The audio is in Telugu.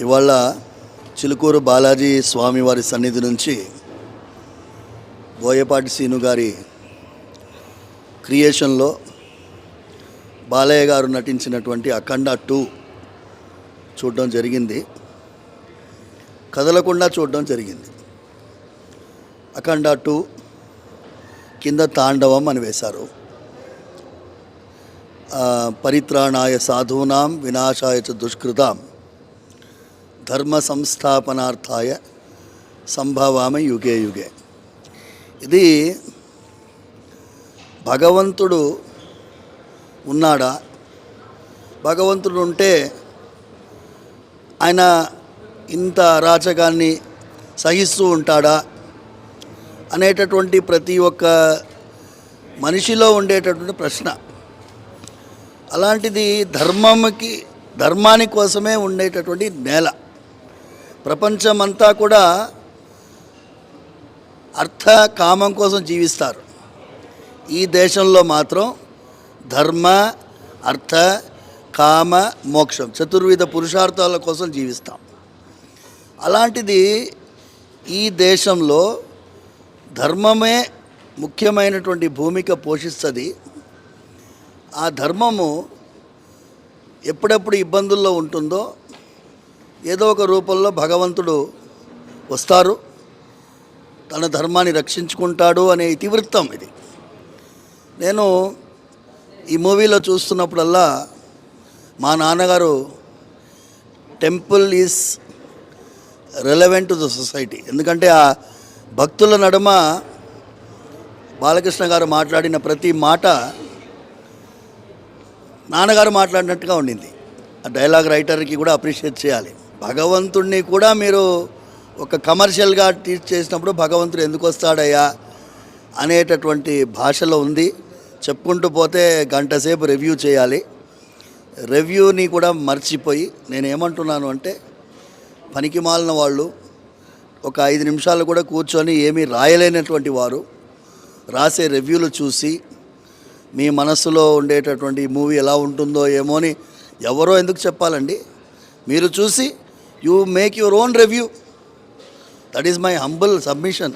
ఇవాళ చిలుకూరు బాలాజీ స్వామివారి సన్నిధి నుంచి బోయపాటి సీను గారి క్రియేషన్లో బాలయ్య గారు నటించినటువంటి అఖండ 2 చూడడం జరిగింది. కదలకుండా చూడడం జరిగింది. అఖండ 2 కింద తాండవం అని వేశారు. పరిత్రాణాయ సాధూనాం వినాశాయ చ దుష్కృతాం ధర్మ సంస్థాపనార్థాయ సంభవామి యుగే యుగే. ఇది భగవంతుడు ఉన్నాడా, భగవంతుడు ఉంటే ఆయన ఇంత అరాచకాన్ని సహిస్తూ ఉంటాడా అనేటటువంటి ప్రతి ఒక్క మనిషిలో ఉండేటటువంటి ప్రశ్న. అలాంటిది ధర్మాని కోసమే ఉండేటటువంటి నేల. ప్రపంచమంతా కూడా అర్థ కామం కోసం జీవిస్తారు. ఈ దేశంలో మాత్రం ధర్మ అర్థ కామ మోక్షం చతుర్విధ పురుషార్థాల కోసం జీవిస్తాం. అలాంటిది ఈ దేశంలో ధర్మమే ముఖ్యమైనటువంటి భూమిక పోషిస్తుంది. ఆ ధర్మము ఎప్పుడెప్పుడు ఇబ్బందుల్లో ఉంటుందో ఏదో ఒక రూపంలో భగవంతుడు వస్తారు, తన ధర్మాన్ని రక్షించుకుంటాడు అనే ఇతివృత్తం ఇది. నేను ఈ మూవీలో చూస్తున్నప్పుడల్లా మా నాన్నగారు temple is relevant to the society, ఎందుకంటే ఆ భక్తుల నడుమ బాలకృష్ణ గారు మాట్లాడిన ప్రతి మాట నాన్నగారు మాట్లాడినట్టుగా ఉండింది. ఆ డైలాగ్ రైటర్కి కూడా అప్రిషియేట్ చేయాలి. భగవంతుడిని కూడా మీరు ఒక కమర్షియల్గా టీచ్ చేసినప్పుడు భగవంతుడు ఎందుకు వస్తాడయ్యా అనేటటువంటి భాషలో ఉంది. చెప్పుకుంటూ పోతే గంట సేపు రివ్యూ చేయాలి. రివ్యూని కూడా మర్చిపోయి నేనేమంటున్నాను అంటే, పనికి మాలిన వాళ్ళు ఒక 5 నిమిషాలు కూడా కూర్చొని ఏమీ రాయలేనటువంటి వారు రాసే రివ్యూలు చూసి మీ మనస్సులో ఉండేటటువంటి మూవీ ఎలా ఉంటుందో ఏమో అని ఎవరో ఎందుకు చెప్పాలండి. మీరు చూసి you make your own review. That is my humble submission.